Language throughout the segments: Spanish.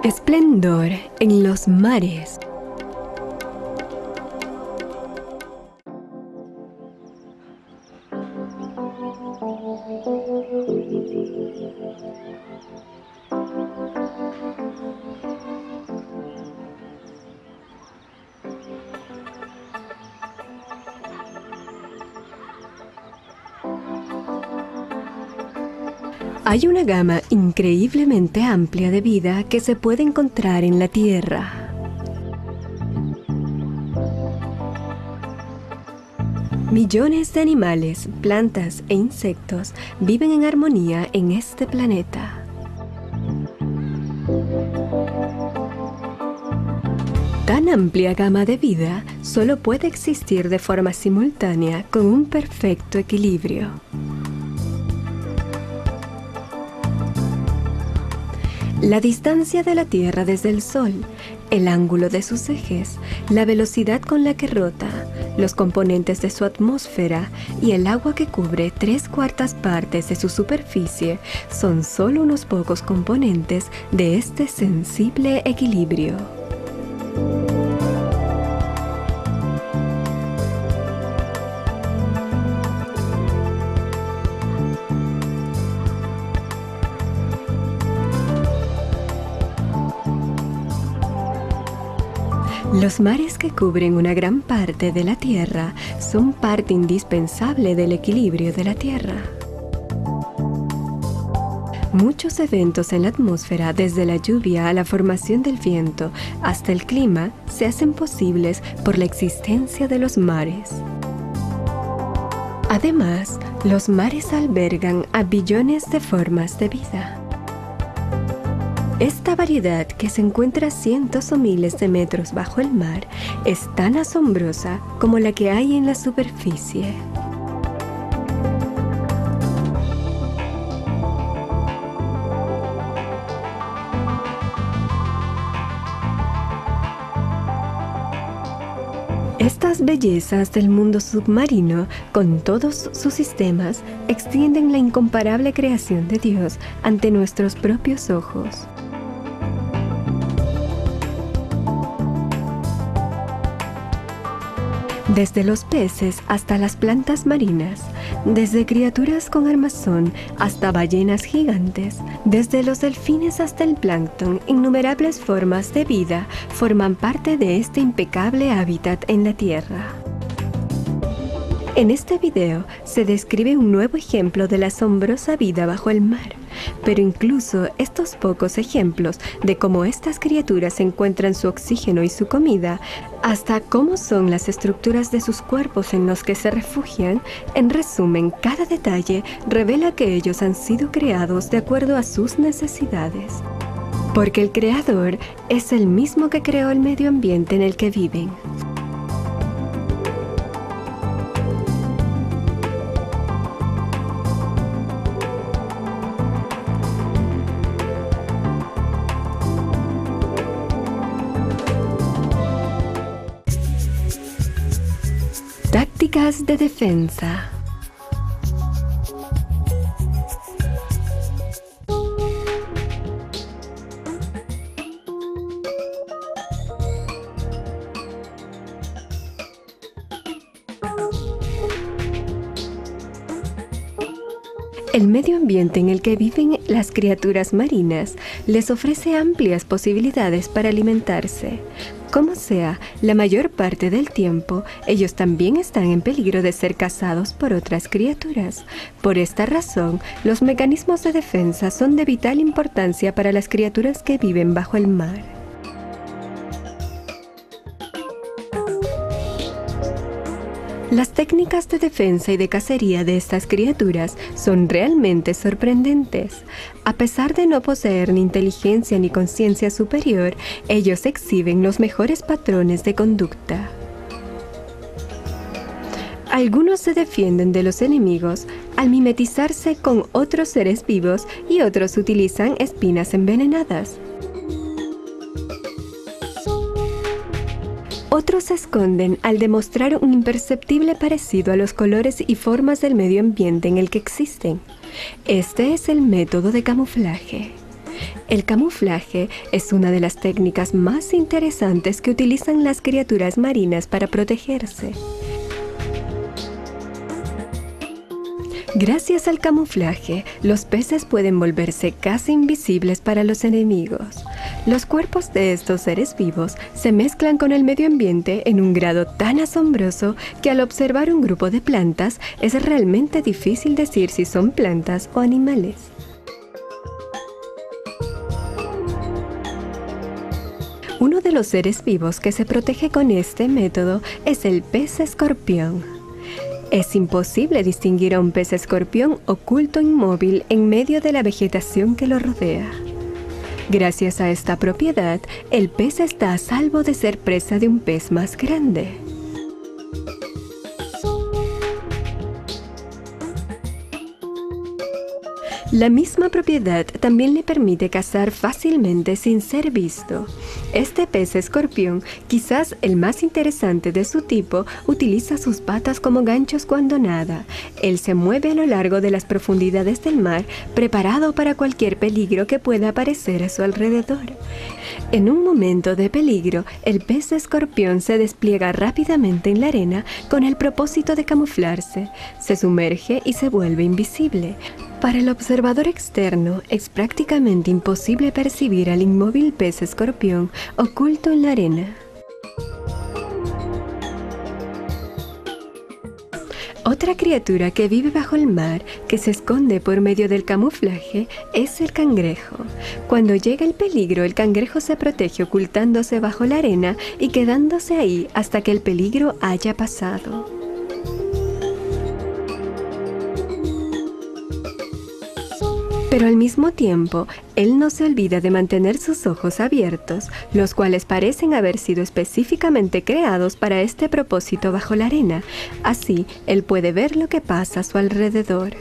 Esplendor en los mares. Hay una gama increíblemente amplia de vida que se puede encontrar en la Tierra. Millones de animales, plantas e insectos viven en armonía en este planeta. Tan amplia gama de vida solo puede existir de forma simultánea con un perfecto equilibrio. La distancia de la Tierra desde el Sol, el ángulo de sus ejes, la velocidad con la que rota, los componentes de su atmósfera y el agua que cubre 3/4 partes de su superficie son solo unos pocos componentes de este sensible equilibrio. Los mares que cubren una gran parte de la Tierra son parte indispensable del equilibrio de la Tierra. Muchos eventos en la atmósfera, desde la lluvia a la formación del viento hasta el clima, se hacen posibles por la existencia de los mares. Además, los mares albergan a billones de formas de vida. Esta variedad, que se encuentra a cientos o miles de metros bajo el mar, es tan asombrosa como la que hay en la superficie. Estas bellezas del mundo submarino, con todos sus sistemas, extienden la incomparable creación de Dios ante nuestros propios ojos. Desde los peces hasta las plantas marinas, desde criaturas con armazón hasta ballenas gigantes, desde los delfines hasta el plancton, innumerables formas de vida forman parte de este impecable hábitat en la Tierra. En este video se describe un nuevo ejemplo de la asombrosa vida bajo el mar, pero incluso estos pocos ejemplos de cómo estas criaturas encuentran su oxígeno y su comida, hasta cómo son las estructuras de sus cuerpos en los que se refugian, en resumen, cada detalle revela que ellos han sido creados de acuerdo a sus necesidades. Porque el Creador es el mismo que creó el medio ambiente en el que viven. Tácticas de defensa. El medio ambiente en el que viven las criaturas marinas les ofrece amplias posibilidades para alimentarse. Como sea, la mayor parte del tiempo, ellos también están en peligro de ser cazados por otras criaturas. Por esta razón, los mecanismos de defensa son de vital importancia para las criaturas que viven bajo el mar. Las técnicas de defensa y de cacería de estas criaturas son realmente sorprendentes. A pesar de no poseer ni inteligencia ni conciencia superior, ellos exhiben los mejores patrones de conducta. Algunos se defienden de los enemigos al mimetizarse con otros seres vivos y otros utilizan espinas envenenadas. Otros se esconden al demostrar un imperceptible parecido a los colores y formas del medio ambiente en el que existen. Este es el método de camuflaje. El camuflaje es una de las técnicas más interesantes que utilizan las criaturas marinas para protegerse. Gracias al camuflaje, los peces pueden volverse casi invisibles para los enemigos. Los cuerpos de estos seres vivos se mezclan con el medio ambiente en un grado tan asombroso que al observar un grupo de plantas es realmente difícil decir si son plantas o animales. Uno de los seres vivos que se protege con este método es el pez escorpión. Es imposible distinguir a un pez escorpión oculto inmóvil en medio de la vegetación que lo rodea. Gracias a esta propiedad, el pez está a salvo de ser presa de un pez más grande. La misma propiedad también le permite cazar fácilmente sin ser visto. Este pez escorpión, quizás el más interesante de su tipo, utiliza sus patas como ganchos cuando nada. Él se mueve a lo largo de las profundidades del mar, preparado para cualquier peligro que pueda aparecer a su alrededor. En un momento de peligro, el pez escorpión se despliega rápidamente en la arena con el propósito de camuflarse. Se sumerge y se vuelve invisible. Para el observador externo, es prácticamente imposible percibir al inmóvil pez escorpión oculto en la arena. Otra criatura que vive bajo el mar, que se esconde por medio del camuflaje, es el cangrejo. Cuando llega el peligro, el cangrejo se protege ocultándose bajo la arena y quedándose ahí hasta que el peligro haya pasado. Pero al mismo tiempo, él no se olvida de mantener sus ojos abiertos, los cuales parecen haber sido específicamente creados para este propósito bajo la arena. Así, él puede ver lo que pasa a su alrededor.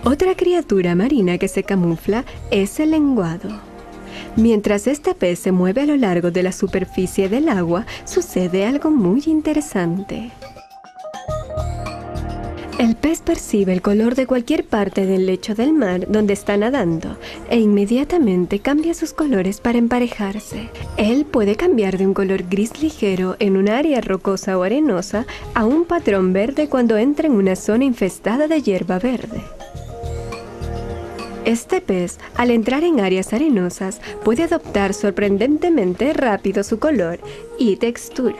Otra criatura marina que se camufla es el lenguado. Mientras este pez se mueve a lo largo de la superficie del agua, sucede algo muy interesante. El pez percibe el color de cualquier parte del lecho del mar donde está nadando e inmediatamente cambia sus colores para emparejarse. Él puede cambiar de un color gris ligero en un área rocosa o arenosa a un patrón verde cuando entra en una zona infestada de hierba verde. Este pez, al entrar en áreas arenosas, puede adoptar sorprendentemente rápido su color y textura.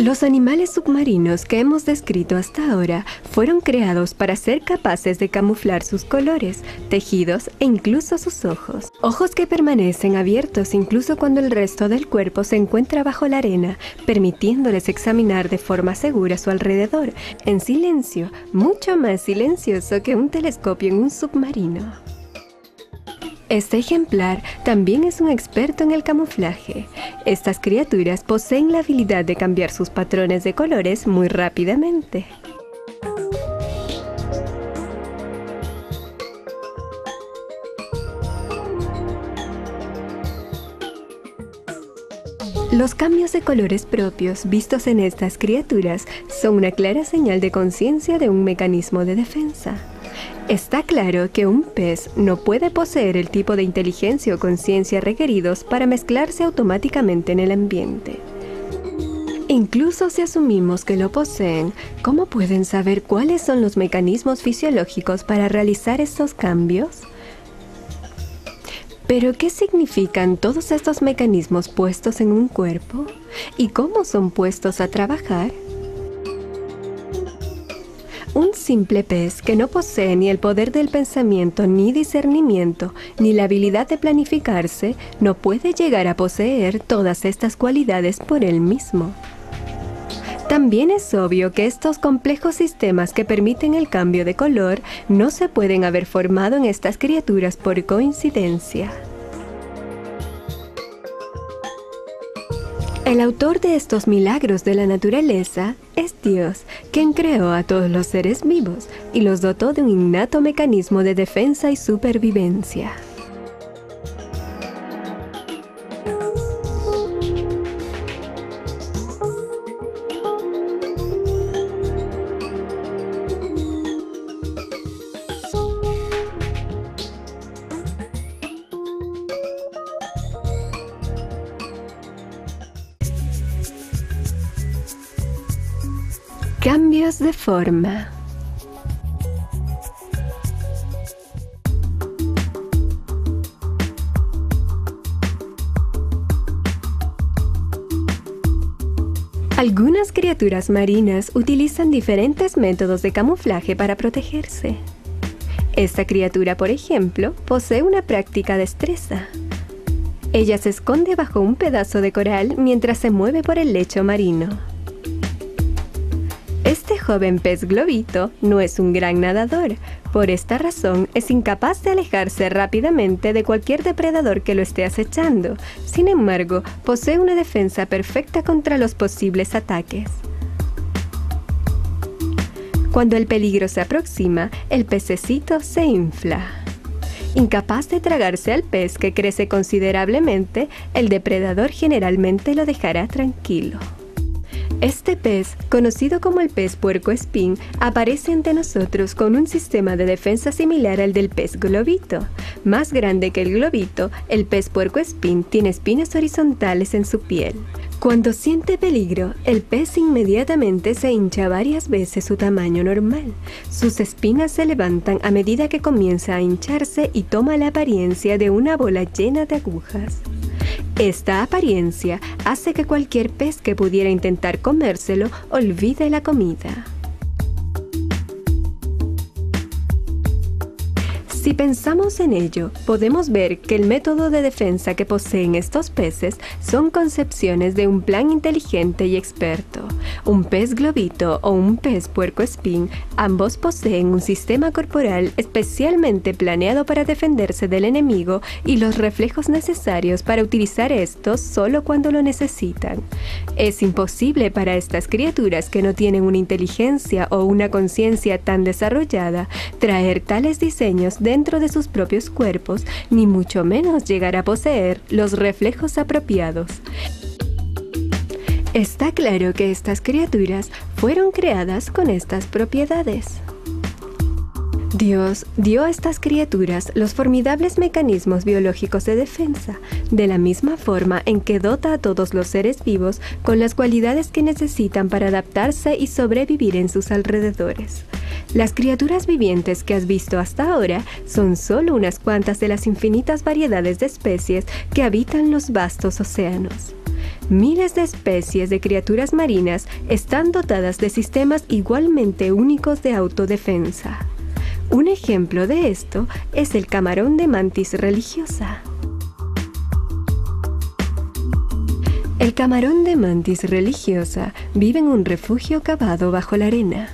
Los animales submarinos que hemos descrito hasta ahora fueron creados para ser capaces de camuflar sus colores, tejidos e incluso sus ojos. Ojos que permanecen abiertos incluso cuando el resto del cuerpo se encuentra bajo la arena, permitiéndoles examinar de forma segura su alrededor, en silencio, mucho más silencioso que un telescopio en un submarino. Este ejemplar también es un experto en el camuflaje. Estas criaturas poseen la habilidad de cambiar sus patrones de colores muy rápidamente. Los cambios de colores propios vistos en estas criaturas son una clara señal de conciencia de un mecanismo de defensa. Está claro que un pez no puede poseer el tipo de inteligencia o conciencia requeridos para mezclarse automáticamente en el ambiente. Incluso si asumimos que lo poseen, ¿cómo pueden saber cuáles son los mecanismos fisiológicos para realizar estos cambios? ¿Pero qué significan todos estos mecanismos puestos en un cuerpo? ¿Y cómo son puestos a trabajar? Un simple pez que no posee ni el poder del pensamiento, ni discernimiento, ni la habilidad de planificarse, no puede llegar a poseer todas estas cualidades por él mismo. También es obvio que estos complejos sistemas que permiten el cambio de color no se pueden haber formado en estas criaturas por coincidencia. El autor de estos milagros de la naturaleza es Dios, quien creó a todos los seres vivos y los dotó de un innato mecanismo de defensa y supervivencia. Cambios de forma. Algunas criaturas marinas utilizan diferentes métodos de camuflaje para protegerse. Esta criatura, por ejemplo, posee una práctica destreza. Ella se esconde bajo un pedazo de coral mientras se mueve por el lecho marino. Este joven pez globito no es un gran nadador. Por esta razón, es incapaz de alejarse rápidamente de cualquier depredador que lo esté acechando. Sin embargo, posee una defensa perfecta contra los posibles ataques. Cuando el peligro se aproxima, el pececito se infla. Incapaz de tragarse al pez que crece considerablemente, el depredador generalmente lo dejará tranquilo. Este pez, conocido como el pez puercoespín, aparece ante nosotros con un sistema de defensa similar al del pez globito. Más grande que el globito, el pez puercoespín tiene espinas horizontales en su piel. Cuando siente peligro, el pez inmediatamente se hincha varias veces su tamaño normal. Sus espinas se levantan a medida que comienza a hincharse y toma la apariencia de una bola llena de agujas. Esta apariencia hace que cualquier pez que pudiera intentar comérselo olvide la comida. Si pensamos en ello, podemos ver que el método de defensa que poseen estos peces son concepciones de un plan inteligente y experto. Un pez globito o un pez puercoespín, ambos poseen un sistema corporal especialmente planeado para defenderse del enemigo y los reflejos necesarios para utilizar estos solo cuando lo necesitan. Es imposible para estas criaturas que no tienen una inteligencia o una conciencia tan desarrollada traer tales diseños dentro de sus propios cuerpos, ni mucho menos llegar a poseer los reflejos apropiados. Está claro que estas criaturas fueron creadas con estas propiedades. Dios dio a estas criaturas los formidables mecanismos biológicos de defensa, de la misma forma en que dota a todos los seres vivos con las cualidades que necesitan para adaptarse y sobrevivir en sus alrededores. Las criaturas vivientes que has visto hasta ahora son solo unas cuantas de las infinitas variedades de especies que habitan los vastos océanos. Miles de especies de criaturas marinas están dotadas de sistemas igualmente únicos de autodefensa. Un ejemplo de esto es el camarón de mantis religiosa. El camarón de mantis religiosa vive en un refugio cavado bajo la arena.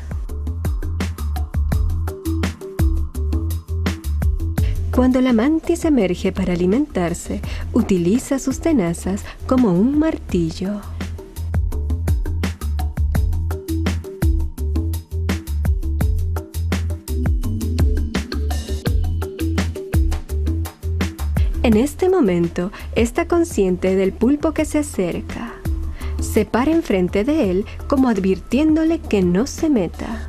Cuando la mantis emerge para alimentarse, utiliza sus tenazas como un martillo. En este momento, está consciente del pulpo que se acerca. Se para enfrente de él como advirtiéndole que no se meta.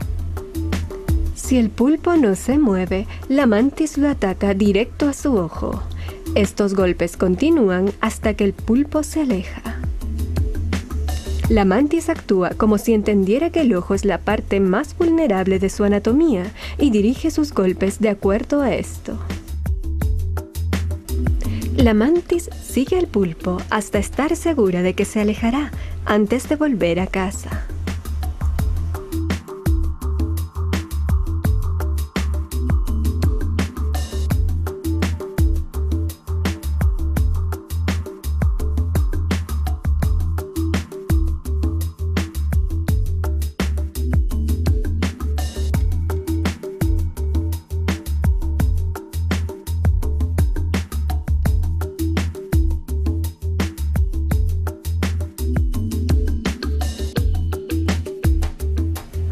Si el pulpo no se mueve, la mantis lo ataca directo a su ojo. Estos golpes continúan hasta que el pulpo se aleja. La mantis actúa como si entendiera que el ojo es la parte más vulnerable de su anatomía y dirige sus golpes de acuerdo a esto. La mantis sigue al pulpo hasta estar segura de que se alejará antes de volver a casa.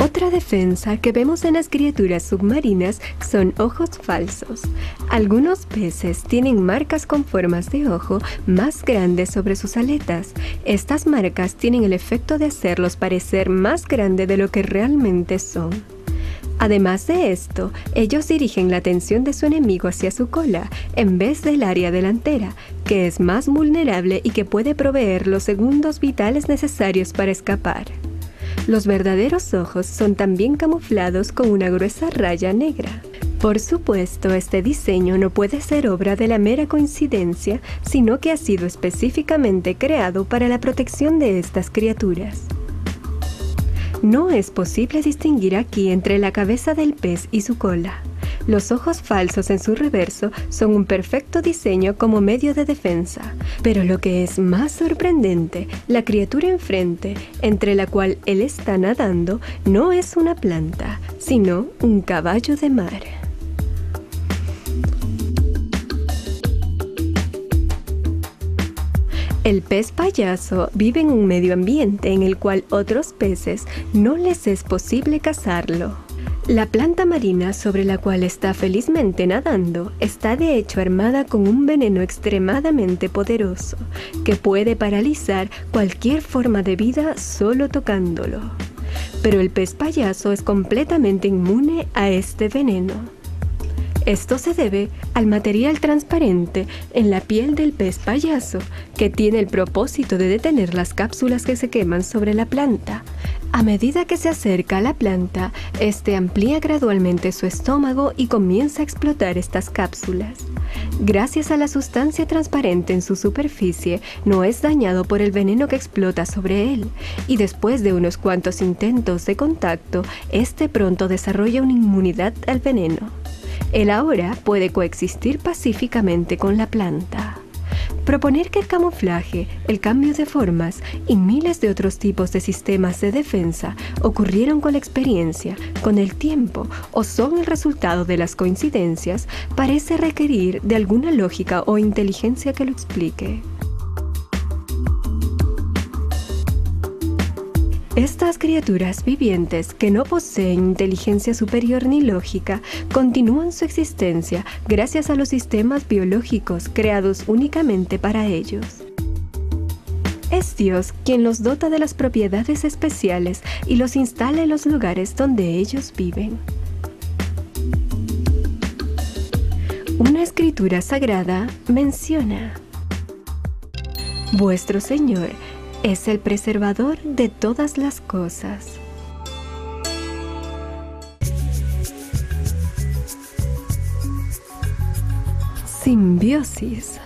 Otra defensa que vemos en las criaturas submarinas son ojos falsos. Algunos peces tienen marcas con formas de ojo más grandes sobre sus aletas. Estas marcas tienen el efecto de hacerlos parecer más grandes de lo que realmente son. Además de esto, ellos dirigen la atención de su enemigo hacia su cola, en vez del área delantera, que es más vulnerable y que puede proveer los segundos vitales necesarios para escapar. Los verdaderos ojos son también camuflados con una gruesa raya negra. Por supuesto, este diseño no puede ser obra de la mera coincidencia, sino que ha sido específicamente creado para la protección de estas criaturas. No es posible distinguir aquí entre la cabeza del pez y su cola. Los ojos falsos en su reverso son un perfecto diseño como medio de defensa. Pero lo que es más sorprendente, la criatura enfrente, entre la cual él está nadando, no es una planta, sino un caballo de mar. El pez payaso vive en un medio ambiente en el cual otros peces no les es posible cazarlo. La planta marina sobre la cual está felizmente nadando está de hecho armada con un veneno extremadamente poderoso que puede paralizar cualquier forma de vida solo tocándolo. Pero el pez payaso es completamente inmune a este veneno. Esto se debe al material transparente en la piel del pez payaso, que tiene el propósito de detener las cápsulas que se queman sobre la planta. A medida que se acerca a la planta, este amplía gradualmente su estómago y comienza a explotar estas cápsulas. Gracias a la sustancia transparente en su superficie, no es dañado por el veneno que explota sobre él, y después de unos cuantos intentos de contacto, este pronto desarrolla una inmunidad al veneno. Él ahora puede coexistir pacíficamente con la planta. Proponer que el camuflaje, el cambio de formas y miles de otros tipos de sistemas de defensa ocurrieron con la experiencia, con el tiempo o son el resultado de las coincidencias parece requerir de alguna lógica o inteligencia que lo explique. Estas criaturas vivientes que no poseen inteligencia superior ni lógica continúan su existencia gracias a los sistemas biológicos creados únicamente para ellos. Es Dios quien los dota de las propiedades especiales y los instala en los lugares donde ellos viven. Una escritura sagrada menciona: Vuestro Señor es el preservador de todas las cosas. Simbiosis.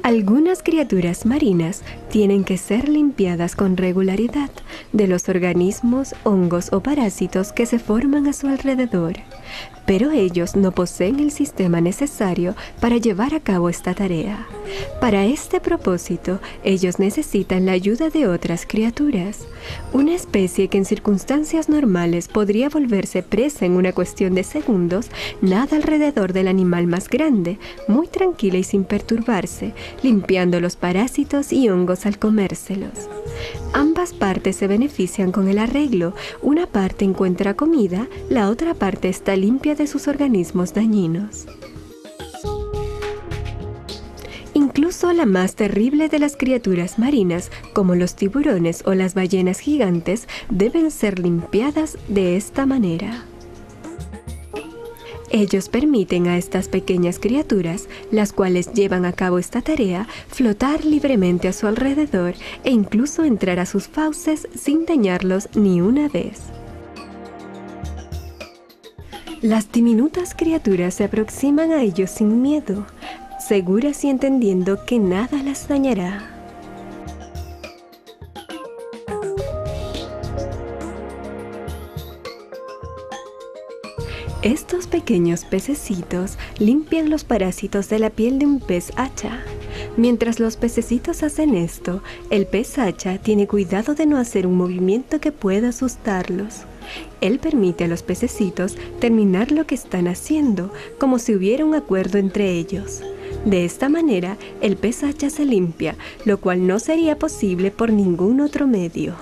Algunas criaturas marinas tienen que ser limpiadas con regularidad de los organismos, hongos o parásitos que se forman a su alrededor, pero ellos no poseen el sistema necesario para llevar a cabo esta tarea. Para este propósito, ellos necesitan la ayuda de otras criaturas. Una especie que en circunstancias normales podría volverse presa en una cuestión de segundos, nada alrededor del animal más grande, muy tranquila y sin perturbarse, limpiando los parásitos y hongos al comérselos. Ambas partes se benefician con el arreglo. Una parte encuentra comida, la otra parte está limpia de sus organismos dañinos. Incluso la más terrible de las criaturas marinas, como los tiburones o las ballenas gigantes, deben ser limpiadas de esta manera. Ellos permiten a estas pequeñas criaturas, las cuales llevan a cabo esta tarea, flotar libremente a su alrededor e incluso entrar a sus fauces sin dañarlos ni una vez. Las diminutas criaturas se aproximan a ellos sin miedo, seguras y entendiendo que nada las dañará. Estos pequeños pececitos limpian los parásitos de la piel de un pez hacha. Mientras los pececitos hacen esto, el pez hacha tiene cuidado de no hacer un movimiento que pueda asustarlos. Él permite a los pececitos terminar lo que están haciendo, como si hubiera un acuerdo entre ellos. De esta manera, el pez hacha se limpia, lo cual no sería posible por ningún otro medio.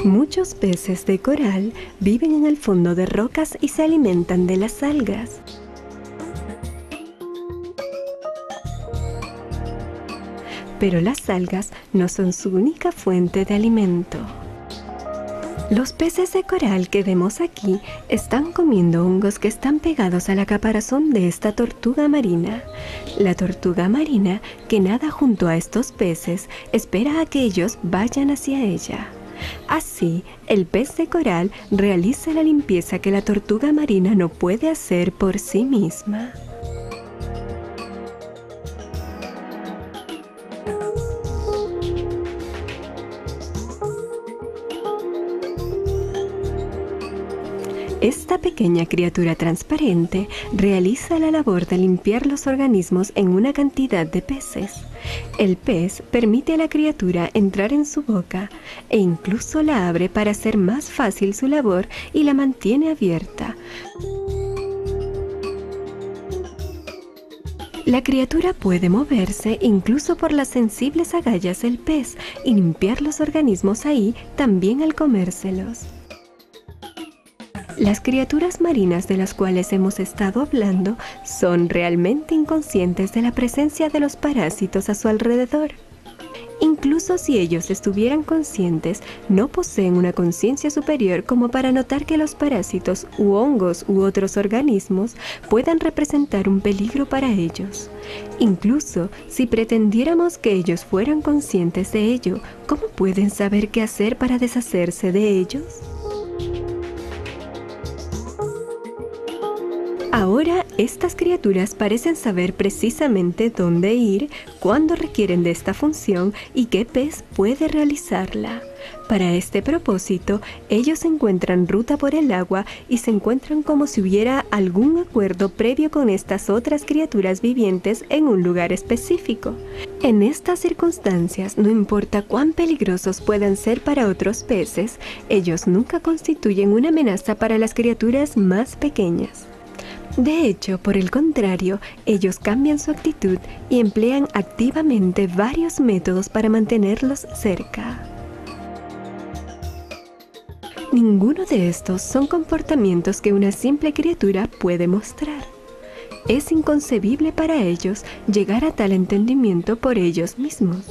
Muchos peces de coral viven en el fondo de rocas y se alimentan de las algas. Pero las algas no son su única fuente de alimento. Los peces de coral que vemos aquí están comiendo hongos que están pegados a la caparazón de esta tortuga marina. La tortuga marina, que nada junto a estos peces, espera a que ellos vayan hacia ella. Así, el pez de coral realiza la limpieza que la tortuga marina no puede hacer por sí misma. Esta pequeña criatura transparente realiza la labor de limpiar los organismos en una cantidad de peces. El pez permite a la criatura entrar en su boca e incluso la abre para hacer más fácil su labor y la mantiene abierta. La criatura puede moverse incluso por las sensibles agallas del pez y limpiar los organismos ahí también al comérselos. Las criaturas marinas de las cuales hemos estado hablando son realmente inconscientes de la presencia de los parásitos a su alrededor. Incluso si ellos estuvieran conscientes, no poseen una conciencia superior como para notar que los parásitos u hongos u otros organismos puedan representar un peligro para ellos. Incluso si pretendiéramos que ellos fueran conscientes de ello, ¿cómo pueden saber qué hacer para deshacerse de ellos? Ahora, estas criaturas parecen saber precisamente dónde ir, cuándo requieren de esta función y qué pez puede realizarla. Para este propósito, ellos encuentran ruta por el agua y se encuentran como si hubiera algún acuerdo previo con estas otras criaturas vivientes en un lugar específico. En estas circunstancias, no importa cuán peligrosos puedan ser para otros peces, ellos nunca constituyen una amenaza para las criaturas más pequeñas. De hecho, por el contrario, ellos cambian su actitud y emplean activamente varios métodos para mantenerlos cerca. Ninguno de estos son comportamientos que una simple criatura puede mostrar. Es inconcebible para ellos llegar a tal entendimiento por ellos mismos.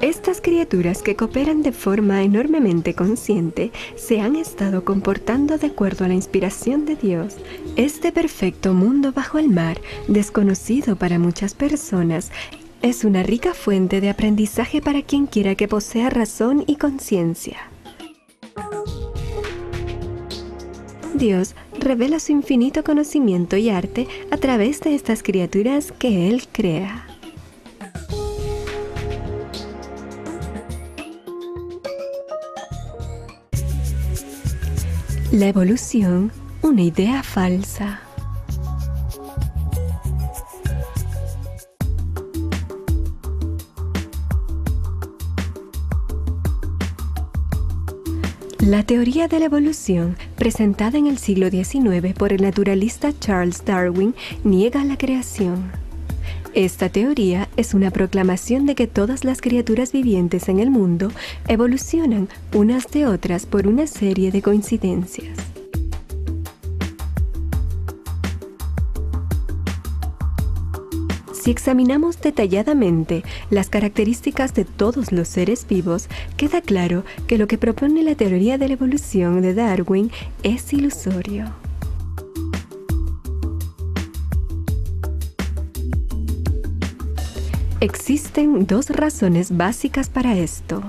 Estas criaturas que cooperan de forma enormemente consciente se han estado comportando de acuerdo a la inspiración de Dios. Este perfecto mundo bajo el mar, desconocido para muchas personas, es una rica fuente de aprendizaje para quien quiera que posea razón y conciencia. Dios revela su infinito conocimiento y arte a través de estas criaturas que Él crea. La evolución, una idea falsa. La teoría de la evolución, presentada en el siglo XIX por el naturalista Charles Darwin, niega la creación. Esta teoría es una proclamación de que todas las criaturas vivientes en el mundo evolucionan unas de otras por una serie de coincidencias. Si examinamos detalladamente las características de todos los seres vivos, queda claro que lo que propone la teoría de la evolución de Darwin es ilusorio. Existen dos razones básicas para esto.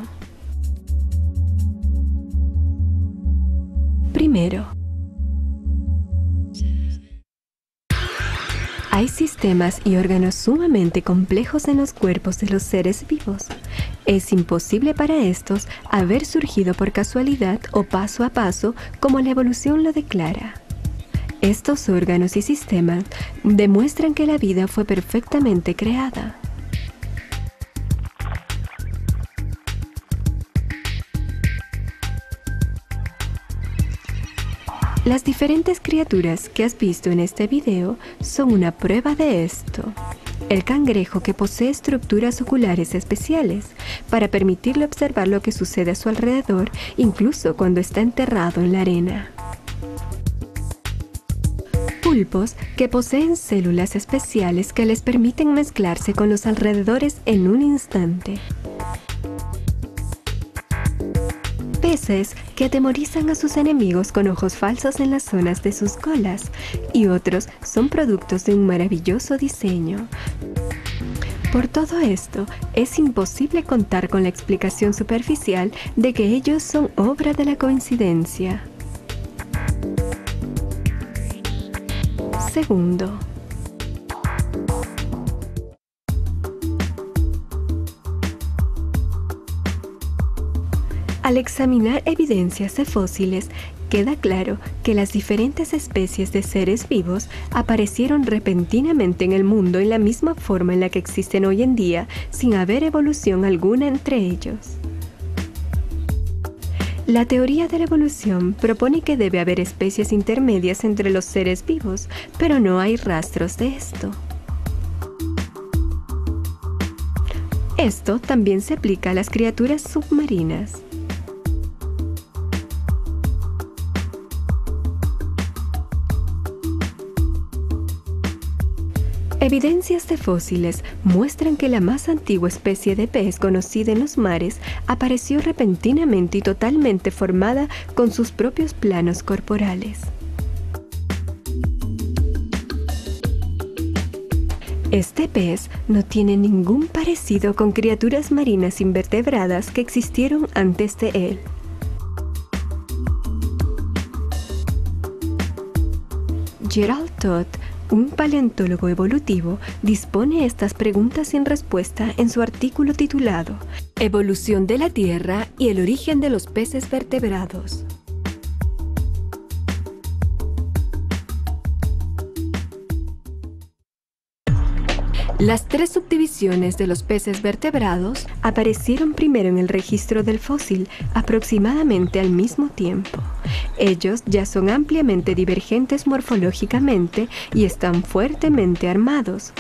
Primero, hay sistemas y órganos sumamente complejos en los cuerpos de los seres vivos. Es imposible para estos haber surgido por casualidad o paso a paso como la evolución lo declara. Estos órganos y sistemas demuestran que la vida fue perfectamente creada. Las diferentes criaturas que has visto en este video son una prueba de esto. El cangrejo, que posee estructuras oculares especiales para permitirle observar lo que sucede a su alrededor, incluso cuando está enterrado en la arena. Pulpos, que poseen células especiales que les permiten mezclarse con los alrededores en un instante. Peces que atemorizan a sus enemigos con ojos falsos en las zonas de sus colas, y otros son productos de un maravilloso diseño. Por todo esto, es imposible contar con la explicación superficial de que ellos son obra de la coincidencia. Segundo, al examinar evidencias de fósiles, queda claro que las diferentes especies de seres vivos aparecieron repentinamente en el mundo en la misma forma en la que existen hoy en día, sin haber evolución alguna entre ellos. La teoría de la evolución propone que debe haber especies intermedias entre los seres vivos, pero no hay rastros de esto. Esto también se aplica a las criaturas submarinas. Evidencias de fósiles muestran que la más antigua especie de pez conocida en los mares apareció repentinamente y totalmente formada con sus propios planos corporales. Este pez no tiene ningún parecido con criaturas marinas invertebradas que existieron antes de él. Gerald Todd, un paleontólogo evolutivo, dispone estas preguntas sin respuesta en su artículo titulado «Evolución de la Tierra y el origen de los peces vertebrados». Las tres subdivisiones de los peces vertebrados aparecieron primero en el registro del fósil, aproximadamente al mismo tiempo. Ellos ya son ampliamente divergentes morfológicamente y están fuertemente armados.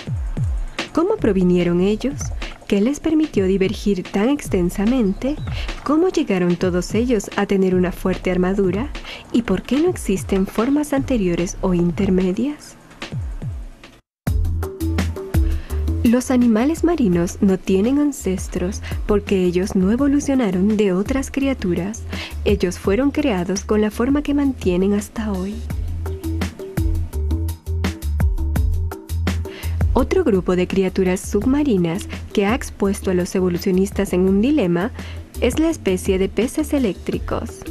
¿Cómo provinieron ellos? ¿Qué les permitió divergir tan extensamente? ¿Cómo llegaron todos ellos a tener una fuerte armadura? ¿Y por qué no existen formas anteriores o intermedias? Los animales marinos no tienen ancestros porque ellos no evolucionaron de otras criaturas. Ellos fueron creados con la forma que mantienen hasta hoy. Otro grupo de criaturas submarinas que ha expuesto a los evolucionistas en un dilema es la especie de peces eléctricos.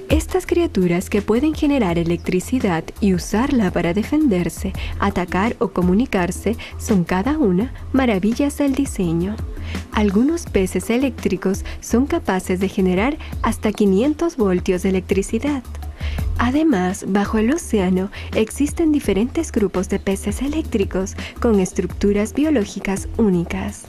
Estas criaturas, que pueden generar electricidad y usarla para defenderse, atacar o comunicarse, son cada una maravillas del diseño. Algunos peces eléctricos son capaces de generar hasta 500 voltios de electricidad. Además, bajo el océano existen diferentes grupos de peces eléctricos con estructuras biológicas únicas.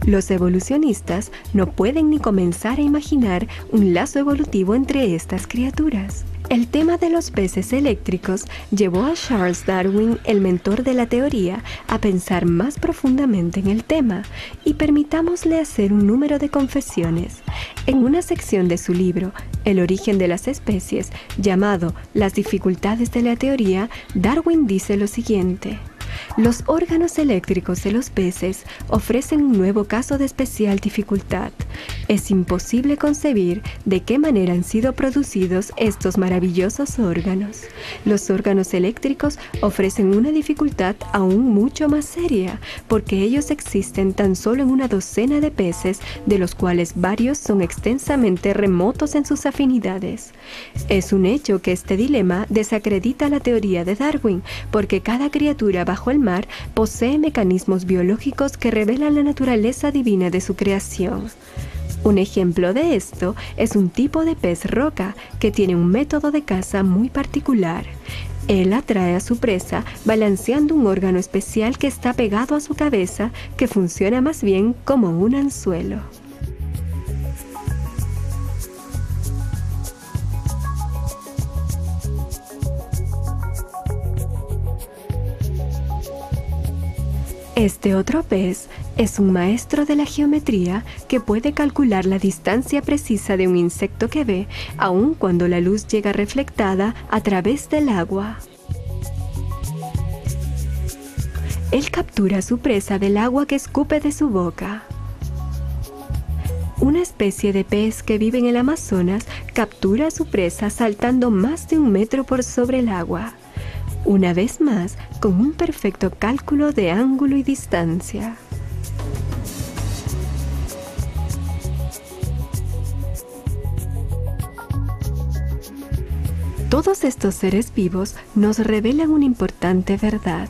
Los evolucionistas no pueden ni comenzar a imaginar un lazo evolutivo entre estas criaturas. El tema de los peces eléctricos llevó a Charles Darwin, el mentor de la teoría, a pensar más profundamente en el tema, y permitámosle hacer un número de confesiones. En una sección de su libro, El origen de las especies, llamado Las dificultades de la teoría, Darwin dice lo siguiente: los órganos eléctricos de los peces ofrecen un nuevo caso de especial dificultad. Es imposible concebir de qué manera han sido producidos estos maravillosos órganos. Los órganos eléctricos ofrecen una dificultad aún mucho más seria, porque ellos existen tan solo en una docena de peces, de los cuales varios son extensamente remotos en sus afinidades. Es un hecho que este dilema desacredita la teoría de Darwin, porque cada criatura bajo el mar posee mecanismos biológicos que revelan la naturaleza divina de su creación. Un ejemplo de esto es un tipo de pez roca que tiene un método de caza muy particular. Él atrae a su presa balanceando un órgano especial que está pegado a su cabeza, que funciona más bien como un anzuelo. Este otro pez es un maestro de la geometría que puede calcular la distancia precisa de un insecto que ve, aun cuando la luz llega reflectada a través del agua. Él captura a su presa del agua que escupe de su boca. Una especie de pez que vive en el Amazonas captura a su presa saltando más de 1 metro por sobre el agua. Una vez más, con un perfecto cálculo de ángulo y distancia. Todos estos seres vivos nos revelan una importante verdad.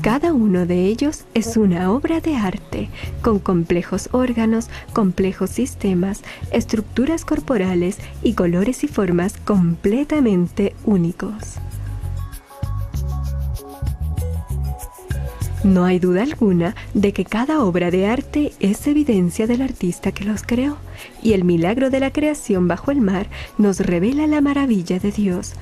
Cada uno de ellos es una obra de arte, con complejos órganos, complejos sistemas, estructuras corporales y colores y formas completamente únicos. No hay duda alguna de que cada obra de arte es evidencia del artista que los creó, y el milagro de la creación bajo el mar nos revela la maravilla de Dios.